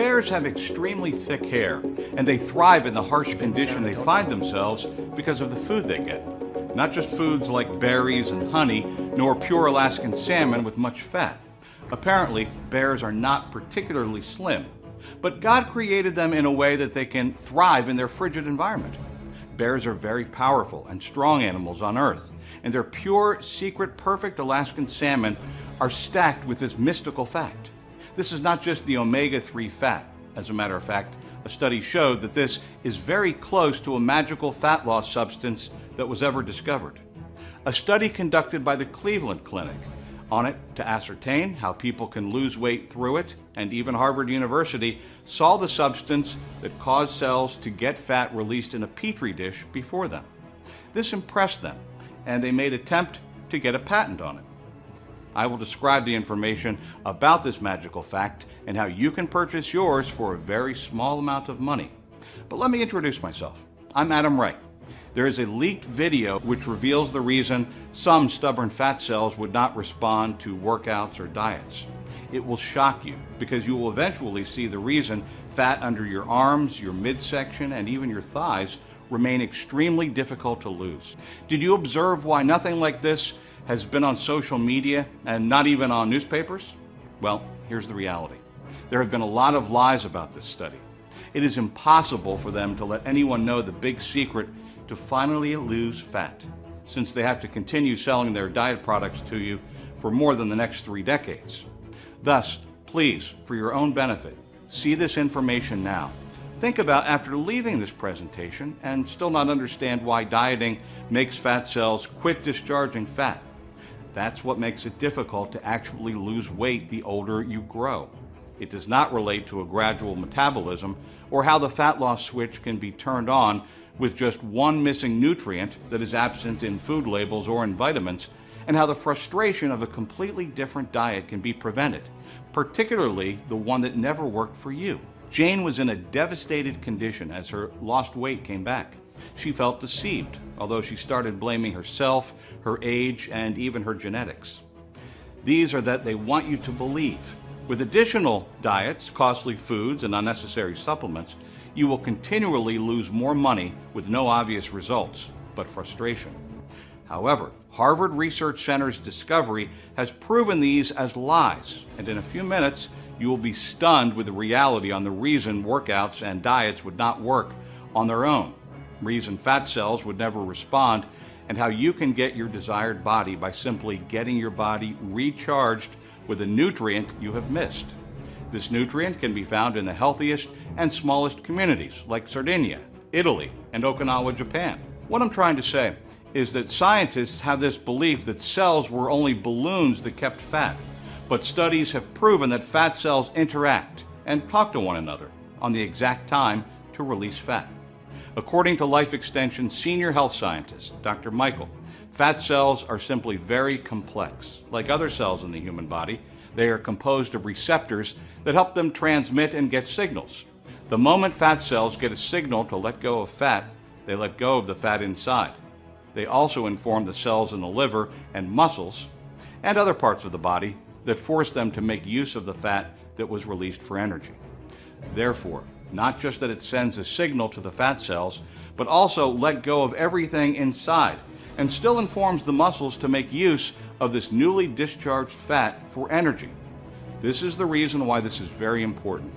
Bears have extremely thick hair, and they thrive in the harsh condition they find themselves because of the food they get. Not just foods like berries and honey, nor pure Alaskan salmon with much fat. Apparently, bears are not particularly slim, but God created them in a way that they can thrive in their frigid environment. Bears are very powerful and strong animals on Earth, and their pure, secret, perfect Alaskan salmon are stacked with this mystical fact. This is not just the omega-3 fat. As a matter of fact, a study showed that this is very close to a magical fat loss substance that was ever discovered. A study conducted by the Cleveland Clinic on it to ascertain how people can lose weight through it, and even Harvard University saw the substance that caused cells to get fat released in a petri dish before them. This impressed them, and they made an attempt to get a patent on it. I will describe the information about this magical fact and how you can purchase yours for a very small amount of money. But let me introduce myself. I'm Adam Wright. There is a leaked video which reveals the reason some stubborn fat cells would not respond to workouts or diets. It will shock you because you will eventually see the reason fat under your arms, your midsection, and even your thighs remain extremely difficult to lose. Did you observe why nothing like this has been on social media and not even on newspapers? Well, here's the reality. There have been a lot of lies about this study. It is impossible for them to let anyone know the big secret to finally lose fat, since they have to continue selling their diet products to you for more than the next 3 decades. Thus, please, for your own benefit, see this information now. Think about after leaving this presentation and still not understand why dieting makes fat cells quit discharging fat. That's what makes it difficult to actually lose weight the older you grow. It does not relate to a gradual metabolism or how the fat loss switch can be turned on with just one missing nutrient that is absent in food labels or in vitamins, and how the frustration of a completely different diet can be prevented, particularly the one that never worked for you. Jane was in a devastated condition as her lost weight came back. She felt deceived, although she started blaming herself, her age, and even her genetics. These are that they want you to believe. With additional diets, costly foods, and unnecessary supplements, you will continually lose more money with no obvious results, but frustration. However, Harvard Research Center's discovery has proven these as lies, and in a few minutes, you will be stunned with the reality on the reason workouts and diets would not work on their own, reason fat cells would never respond, and how you can get your desired body by simply getting your body recharged with a nutrient you have missed. This nutrient can be found in the healthiest and smallest communities like Sardinia, Italy, and Okinawa, Japan. What I'm trying to say is that scientists have this belief that cells were only balloons that kept fat, but studies have proven that fat cells interact and talk to one another on the exact time to release fat. According to Life Extension senior health scientist, Dr. Michael, fat cells are simply very complex. Like other cells in the human body, they are composed of receptors that help them transmit and get signals. The moment fat cells get a signal to let go of fat, they let go of the fat inside. They also inform the cells in the liver and muscles and other parts of the body that force them to make use of the fat that was released for energy. Therefore, not just that it sends a signal to the fat cells, but also let go of everything inside and still informs the muscles to make use of this newly discharged fat for energy. This is the reason why this is very important.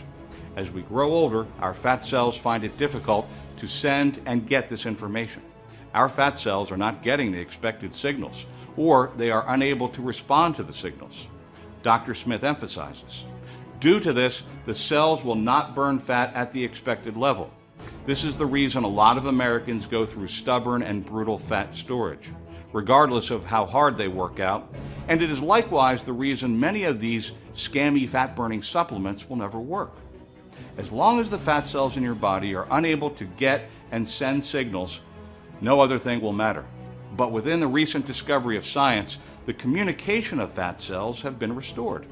As we grow older, our fat cells find it difficult to send and get this information. Our fat cells are not getting the expected signals, or they are unable to respond to the signals. Dr. Smith emphasizes, due to this, the cells will not burn fat at the expected level. This is the reason a lot of Americans go through stubborn and brutal fat storage, regardless of how hard they work out, and it is likewise the reason many of these scammy fat-burning supplements will never work. As long as the fat cells in your body are unable to get and send signals, no other thing will matter. But within the recent discovery of science, the communication of fat cells have been restored.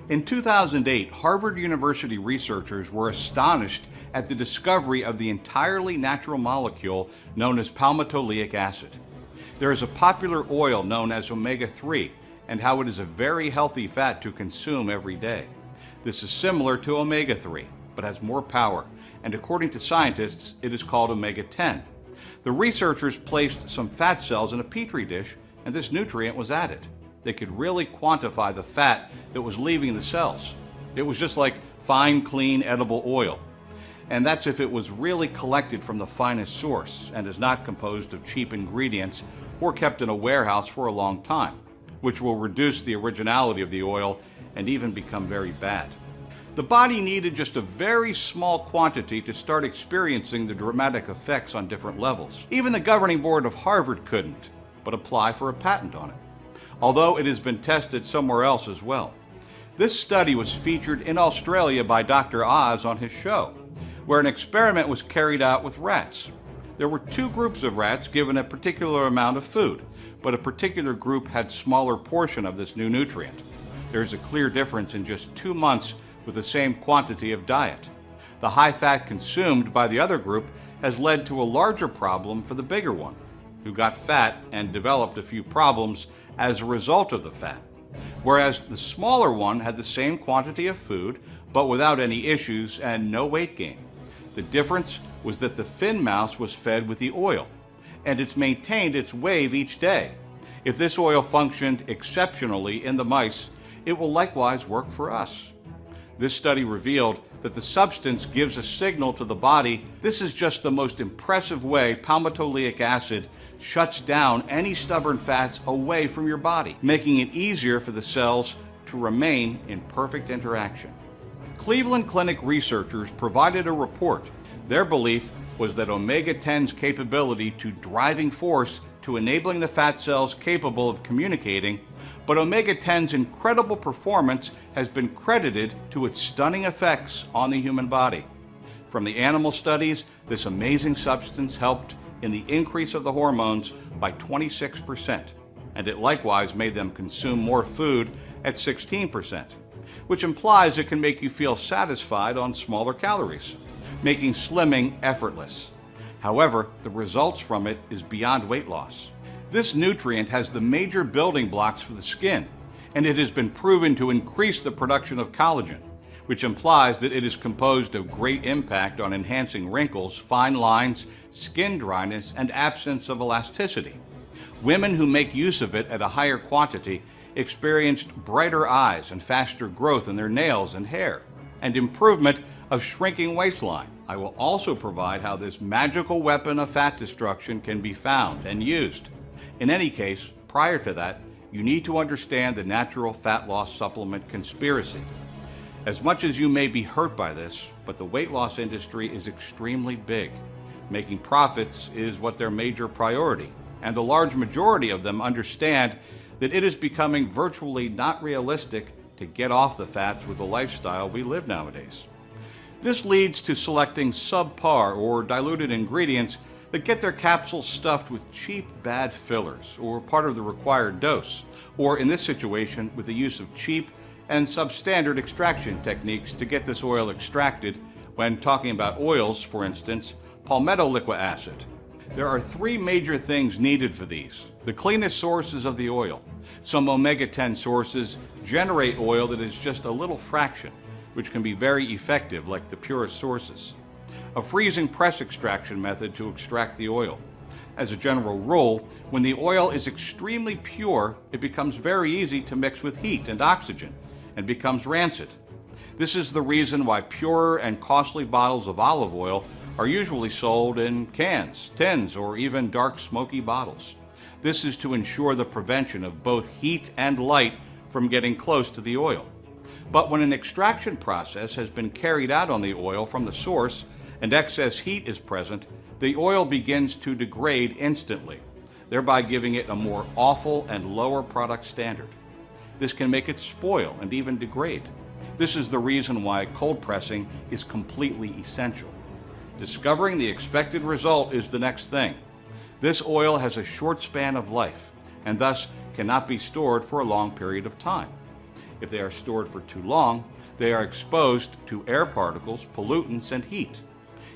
In 2008, Harvard University researchers were astonished at the discovery of the entirely natural molecule known as palmitoleic acid. There is a popular oil known as omega-3 and how it is a very healthy fat to consume every day. This is similar to omega-3. but has more power, and according to scientists, it is called omega-10. The researchers placed some fat cells in a petri dish, and this nutrient was added. They could really quantify the fat that was leaving the cells. It was just like fine, clean, edible oil. And that's if it was really collected from the finest source and is not composed of cheap ingredients or kept in a warehouse for a long time, which will reduce the originality of the oil and even become very bad. The body needed just a very small quantity to start experiencing the dramatic effects on different levels. Even the governing board of Harvard couldn't, but apply for a patent on it, although it has been tested somewhere else as well. This study was featured in Australia by Dr. Oz on his show, where an experiment was carried out with rats. There were two groups of rats given a particular amount of food, but a particular group had smaller portion of this new nutrient. There's a clear difference in just 2 months with the same quantity of diet. The high fat consumed by the other group has led to a larger problem for the bigger one, who got fat and developed a few problems as a result of the fat, whereas the smaller one had the same quantity of food but without any issues and no weight gain. The difference was that the fin mouse was fed with the oil, and it's maintained its wave each day. If this oil functioned exceptionally in the mice, it will likewise work for us. This study revealed that the substance gives a signal to the body. This is just the most impressive way palmitoleic acid shuts down any stubborn fats away from your body, making it easier for the cells to remain in perfect interaction. Cleveland Clinic researchers provided a report. Their belief was that omega-10's capability to driving force to enabling the fat cells capable of communicating, but omega-10's incredible performance has been credited to its stunning effects on the human body. From the animal studies, this amazing substance helped in the increase of the hormones by 26%, and it likewise made them consume more food at 16%, which implies it can make you feel satisfied on smaller calories, making slimming effortless. However, the results from it is beyond weight loss. This nutrient has the major building blocks for the skin, and it has been proven to increase the production of collagen, which implies that it is composed of great impact on enhancing wrinkles, fine lines, skin dryness, and absence of elasticity. Women who make use of it at a higher quantity experienced brighter eyes and faster growth in their nails and hair, and improvement of shrinking waistline. I will also provide how this magical weapon of fat destruction can be found and used. In any case, prior to that, you need to understand the natural fat loss supplement conspiracy. As much as you may be hurt by this, but the weight loss industry is extremely big. Making profits is what their major priority, and the large majority of them understand that it is becoming virtually not realistic to get off the fats with the lifestyle we live nowadays. This leads to selecting subpar or diluted ingredients that get their capsules stuffed with cheap, bad fillers or part of the required dose, or in this situation, with the use of cheap and substandard extraction techniques to get this oil extracted. When talking about oils, for instance, palmitoleic acid. There are 3 major things needed for these. The cleanest sources of the oil. Some omega-10 sources generate oil that is just a little fraction, which can be very effective, like the purest sources. A freezing press extraction method to extract the oil. As a general rule, when the oil is extremely pure, it becomes very easy to mix with heat and oxygen and becomes rancid. This is the reason why purer and costly bottles of olive oil are usually sold in cans, tins, or even dark smoky bottles. This is to ensure the prevention of both heat and light from getting close to the oil. But when an extraction process has been carried out on the oil from the source and excess heat is present, the oil begins to degrade instantly, thereby giving it a more awful and lower product standard. This can make it spoil and even degrade. This is the reason why cold pressing is completely essential. Discovering the expected result is the next thing. This oil has a short span of life and thus cannot be stored for a long period of time. If they are stored for too long, they are exposed to air particles, pollutants, and heat.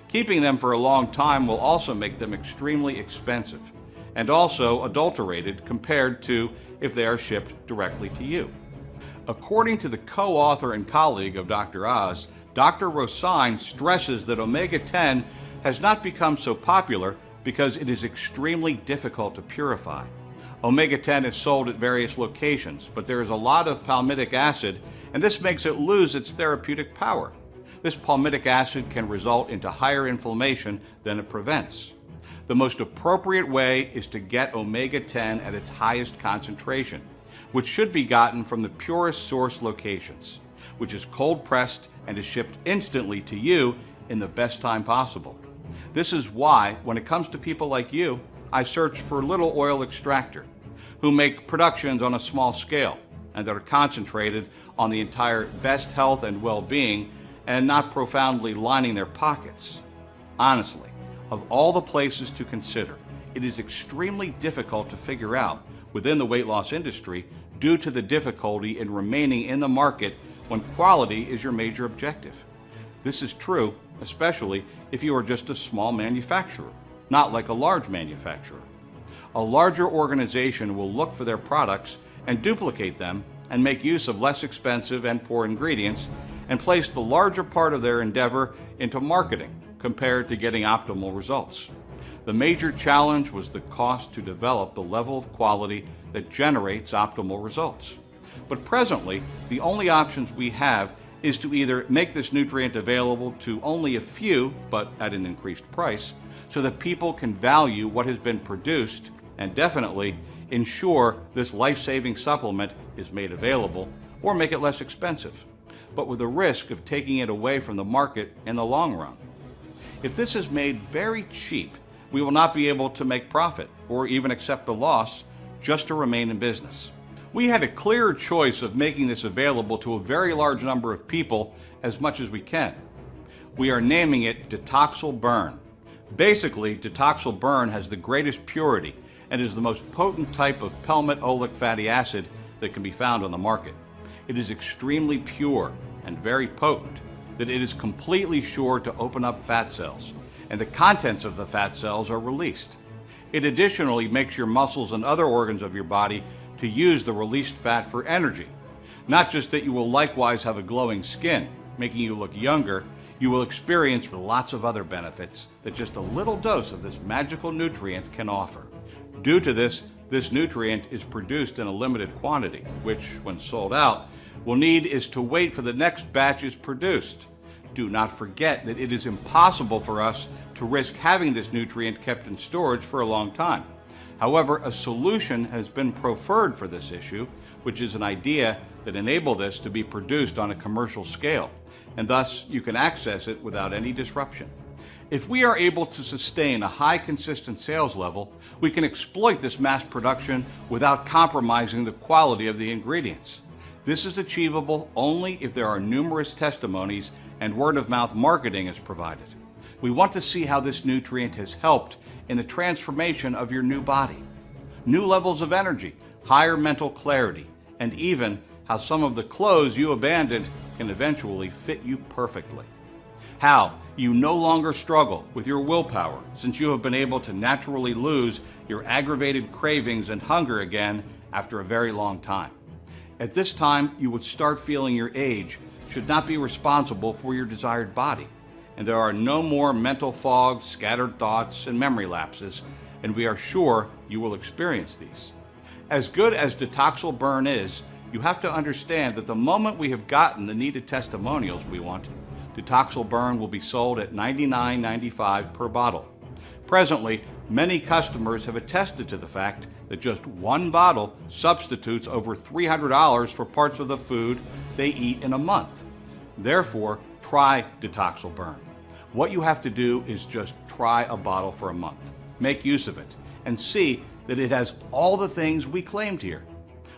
Keeping them for a long time will also make them extremely expensive and also adulterated compared to if they are shipped directly to you. According to the co-author and colleague of Dr. Oz, Dr. Rosine stresses that omega-10 has not become so popular because it is extremely difficult to purify. Omega-10 is sold at various locations, but there is a lot of palmitic acid, and this makes it lose its therapeutic power. This palmitic acid can result into higher inflammation than it prevents. The most appropriate way is to get omega-10 at its highest concentration, which should be gotten from the purest source locations, which is cold pressed and is shipped instantly to you in the best time possible. This is why, when it comes to people like you, I search for Little Oil Extractor, who make productions on a small scale and that are concentrated on the entire best health and well-being and not profoundly lining their pockets. Honestly, of all the places to consider, it is extremely difficult to figure out within the weight loss industry due to the difficulty in remaining in the market when quality is your major objective. This is true, especially if you are just a small manufacturer, not like a large manufacturer. A larger organization will look for their products and duplicate them and make use of less expensive and poor ingredients and place the larger part of their endeavor into marketing compared to getting optimal results. The major challenge was the cost to develop the level of quality that generates optimal results. But presently, the only options we have is to either make this nutrient available to only a few, but at an increased price, so that people can value what has been produced and definitely ensure this life-saving supplement is made available, or make it less expensive, but with the risk of taking it away from the market in the long run. If this is made very cheap, we will not be able to make profit or even accept a loss just to remain in business. We had a clear choice of making this available to a very large number of people as much as we can. We are naming it Detoxil Burn. Basically, Detoxil Burn has the greatest purity and is the most potent type of palmitoleic fatty acid that can be found on the market. It is extremely pure and very potent, that it is completely sure to open up fat cells, and the contents of the fat cells are released. It additionally makes your muscles and other organs of your body to use the released fat for energy. Not just that you will likewise have a glowing skin, making you look younger, you will experience lots of other benefits that just a little dose of this magical nutrient can offer. Due to this, this nutrient is produced in a limited quantity, which, when sold out, we'll need is to wait for the next batch is produced. Do not forget that it is impossible for us to risk having this nutrient kept in storage for a long time. However, a solution has been proffered for this issue, which is an idea that enables this to be produced on a commercial scale, and thus you can access it without any disruption. If we are able to sustain a high consistent sales level, we can exploit this mass production without compromising the quality of the ingredients. This is achievable only if there are numerous testimonies and word-of-mouth marketing is provided. We want to see how this nutrient has helped in the transformation of your new body, new levels of energy, higher mental clarity, and even how some of the clothes you abandoned can eventually fit you perfectly. How you no longer struggle with your willpower since you have been able to naturally lose your aggravated cravings and hunger again after a very long time. At this time, you would start feeling your age should not be responsible for your desired body, and there are no more mental fog, scattered thoughts, and memory lapses, and we are sure you will experience these. As good as Detoxil Burn is, you have to understand that the moment we have gotten the needed testimonials we want, Detoxil Burn will be sold at $99.95 per bottle. Presently, many customers have attested to the fact that just one bottle substitutes over $300 for parts of the food they eat in a month. Therefore, try Detoxil Burn. What you have to do is just try a bottle for a month. Make use of it and see that it has all the things we claimed here.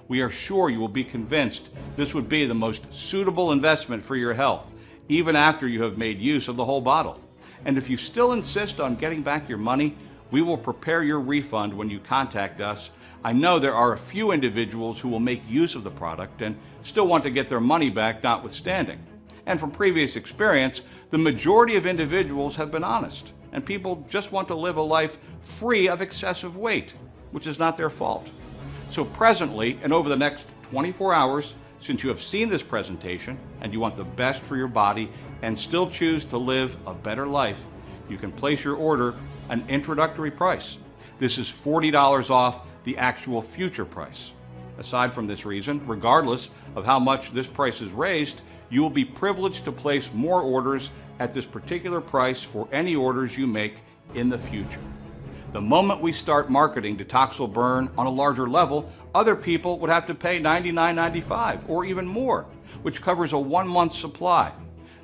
We are sure you will be convinced this would be the most suitable investment for your health, even after you have made use of the whole bottle. And if you still insist on getting back your money, we will prepare your refund when you contact us. I know there are a few individuals who will make use of the product and still want to get their money back notwithstanding. And from previous experience, the majority of individuals have been honest, and people just want to live a life free of excessive weight, which is not their fault. So presently, and over the next 24 hours, Since you have seen this presentation and you want the best for your body and still choose to live a better life, you can place your order an introductory price. This is $40 off the actual future price. Aside from this reason, regardless of how much this price is raised, you will be privileged to place more orders at this particular price for any orders you make in the future. The moment we start marketing Detoxil Burn on a larger level, other people would have to pay $99.95 or even more, which covers a 1-month supply.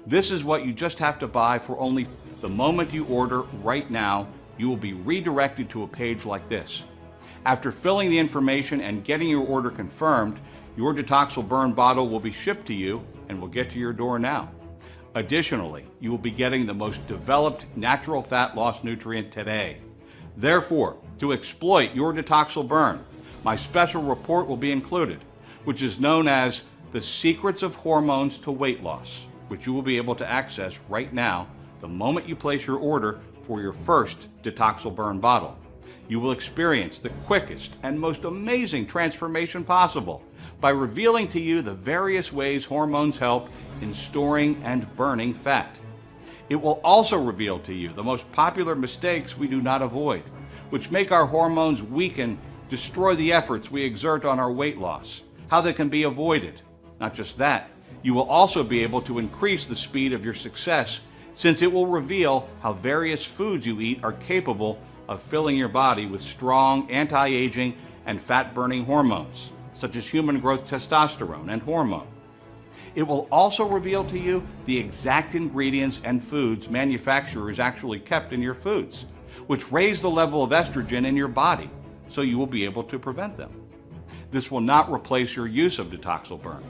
This is what you just have to buy for only the moment you order right now. You will be redirected to a page like this. After filling the information and getting your order confirmed, your Detoxil Burn bottle will be shipped to you and will get to your door now. Additionally, you will be getting the most developed natural fat loss nutrient today. Therefore, to exploit your Detoxil Burn, my special report will be included, which is known as The Secrets of Hormones to Weight Loss, which you will be able to access right now the moment you place your order for your first Detoxil Burn bottle. You will experience the quickest and most amazing transformation possible by revealing to you the various ways hormones help in storing and burning fat. It will also reveal to you the most popular mistakes we do not avoid, which make our hormones weaken, destroy the efforts we exert on our weight loss, how they can be avoided. Not just that, you will also be able to increase the speed of your success, since it will reveal how various foods you eat are capable of filling your body with strong anti-aging and fat-burning hormones, such as human growth testosterone and hormone. It will also reveal to you the exact ingredients and foods manufacturers actually kept in your foods, which raise the level of estrogen in your body, so you will be able to prevent them. This will not replace your use of Detoxil Burn.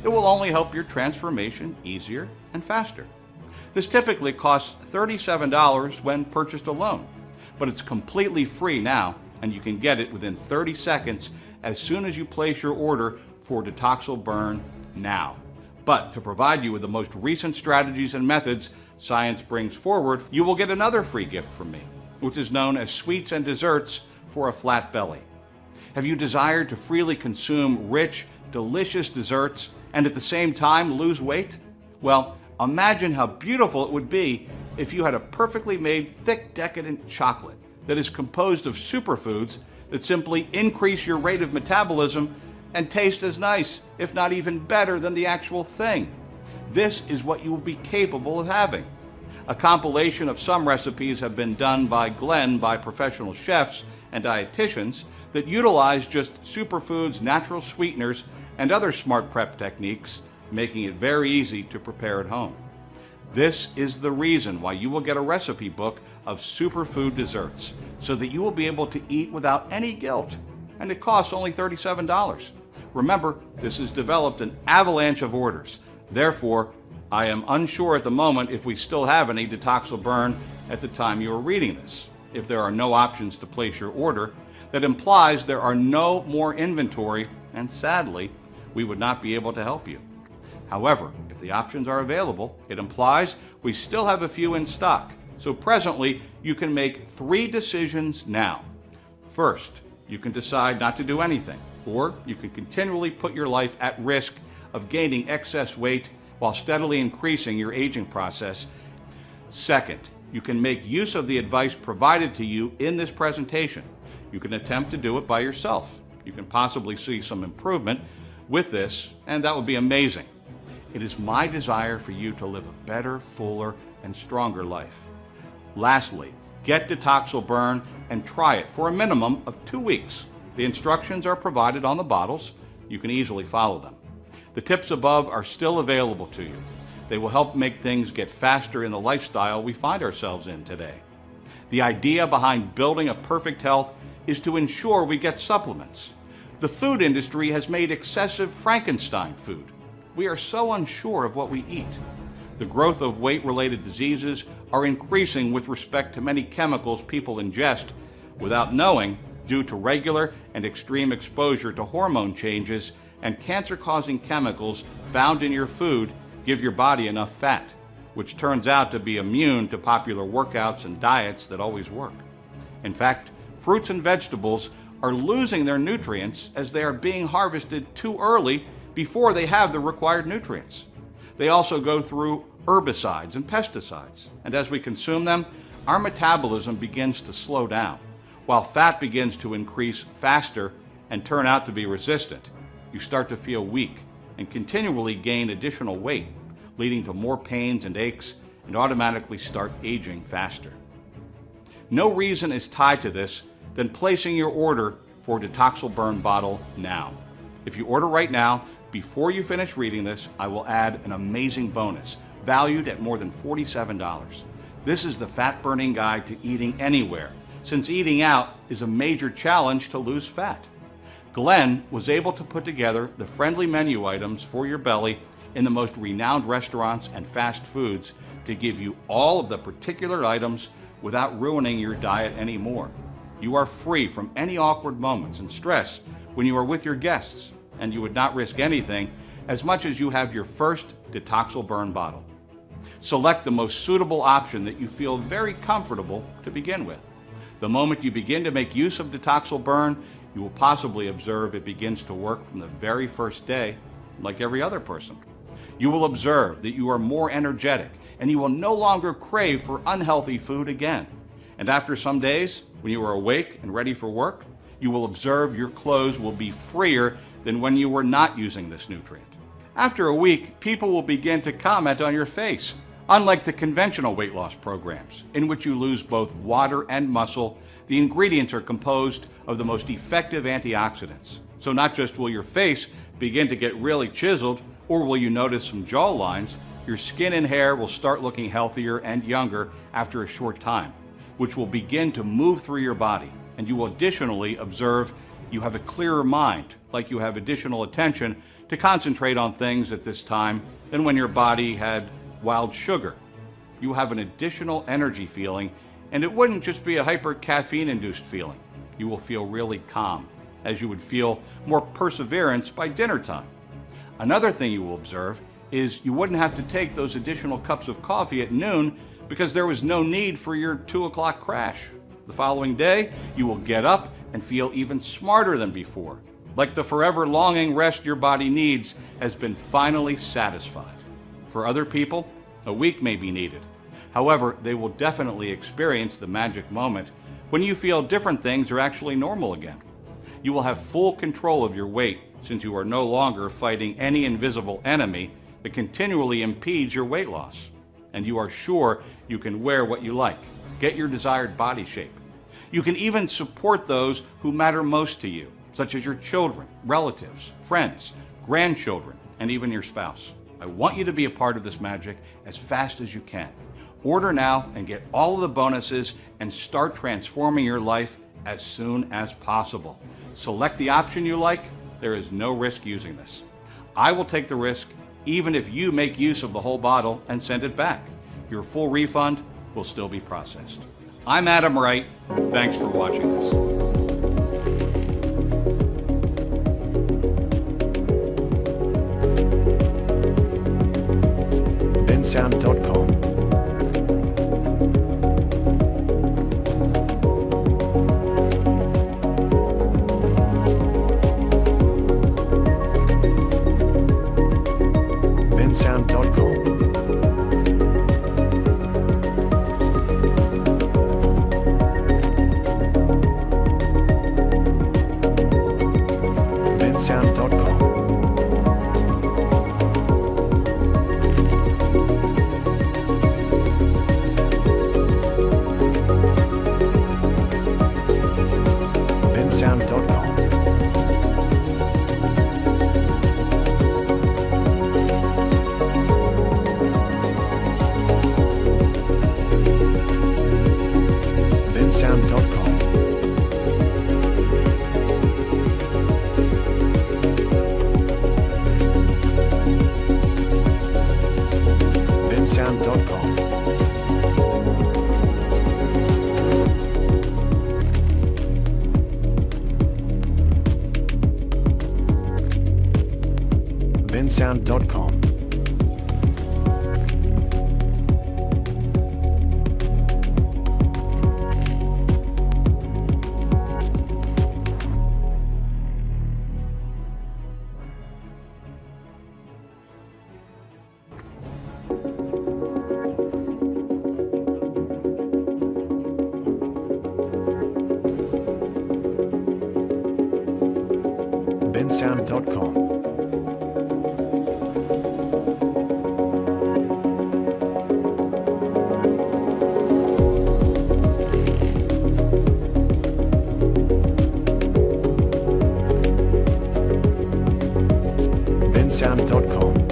It will only help your transformation easier and faster. This typically costs $37 when purchased alone, but it's completely free now, and you can get it within 30 seconds as soon as you place your order for Detoxil Burn now. But to provide you with the most recent strategies and methods science brings forward, you will get another free gift from me, which is known as Sweets and Desserts for a Flat Belly. Have you desired to freely consume rich, delicious desserts and at the same time lose weight? Well, imagine how beautiful it would be if you had a perfectly made, thick, decadent chocolate that is composed of superfoods that simply increase your rate of metabolism and taste as nice, if not even better, than the actual thing. This is what you will be capable of having. A compilation of some recipes have been done by professional chefs and dietitians that utilize just superfoods, natural sweeteners, and other smart prep techniques, making it very easy to prepare at home. This is the reason why you will get a recipe book of superfood desserts, so that you will be able to eat without any guilt, and it costs only $37. Remember, this has developed an avalanche of orders. Therefore, I am unsure at the moment if we still have any Detoxil Burn at the time you are reading this. If there are no options to place your order, that implies there are no more inventory, and sadly, we would not be able to help you. However, if the options are available, it implies we still have a few in stock. So presently, you can make 3 decisions now. First, you can decide not to do anything, or you can continually put your life at risk of gaining excess weight while steadily increasing your aging process. Second, you can make use of the advice provided to you in this presentation. You can attempt to do it by yourself. You can possibly see some improvement with this, and that would be amazing. It is my desire for you to live a better, fuller, and stronger life. Lastly, get Detoxil Burn and try it for a minimum of 2 weeks. The instructions are provided on the bottles. You can easily follow them. The tips above are still available to you. They will help make things get faster in the lifestyle we find ourselves in today. The idea behind building a perfect health is to ensure we get supplements. The food industry has made excessive Frankenstein food. We are so unsure of what we eat. The growth of weight-related diseases are increasing with respect to many chemicals people ingest without knowing, due to regular and extreme exposure to hormone changes and cancer-causing chemicals found in your food give your body enough fat, which turns out to be immune to popular workouts and diets that always work. In fact, fruits and vegetables are losing their nutrients as they are being harvested too early before they have the required nutrients. They also go through herbicides and pesticides, and as we consume them, our metabolism begins to slow down, while fat begins to increase faster and turn out to be resistant. You start to feel weak and continually gain additional weight, leading to more pains and aches, and automatically start aging faster. No reason is tied to this than placing your order for Detoxil Burn bottle now. If you order right now, before you finish reading this, I will add an amazing bonus, valued at more than $47. This is the fat burning guide to eating anywhere, since eating out is a major challenge to lose fat. Glenn was able to put together the friendly menu items for your belly in the most renowned restaurants and fast foods to give you all of the particular items without ruining your diet anymore. You are free from any awkward moments and stress when you are with your guests, and you would not risk anything as much as you have your first Detoxil Burn bottle. Select the most suitable option that you feel very comfortable to begin with. The moment you begin to make use of Detoxil Burn, you will possibly observe it begins to work from the very first day, like every other person. You will observe that you are more energetic, and you will no longer crave for unhealthy food again. And after some days, when you are awake and ready for work, you will observe your clothes will be freer than when you were not using this nutrient. After a week, people will begin to comment on your face. Unlike the conventional weight loss programs, in which you lose both water and muscle, the ingredients are composed of the most effective antioxidants. So not just will your face begin to get really chiseled, or will you notice some jaw lines, your skin and hair will start looking healthier and younger after a short time, which will begin to move through your body. And you will additionally observe you have a clearer mind, like you have additional attention to concentrate on things at this time than when your body had wild sugar. You have an additional energy feeling, and it wouldn't just be a hyper caffeine induced feeling. You will feel really calm, as you would feel more perseverance by dinner time. Another thing you will observe is you wouldn't have to take those additional cups of coffee at noon because there was no need for your 2 o'clock crash. The following day, you will get up and feel even smarter than before, like the forever longing rest your body needs has been finally satisfied. For other people, a week may be needed. However, they will definitely experience the magic moment when you feel different things are actually normal again. You will have full control of your weight since you are no longer fighting any invisible enemy that continually impedes your weight loss. And you are sure you can wear what you like, get your desired body shape. You can even support those who matter most to you, such as your children, relatives, friends, grandchildren, and even your spouse. I want you to be a part of this magic as fast as you can. Order now and get all of the bonuses and start transforming your life as soon as possible. Select the option you like. There is no risk using this. I will take the risk even if you make use of the whole bottle and send it back. Your full refund will still be processed. I'm Adam Wright. Thanks for watching this. bensound.com. bensound.com. bensound.com. bensound.com. bensound.com. bensound.com. bensound.com. bensound.com. bensound.com.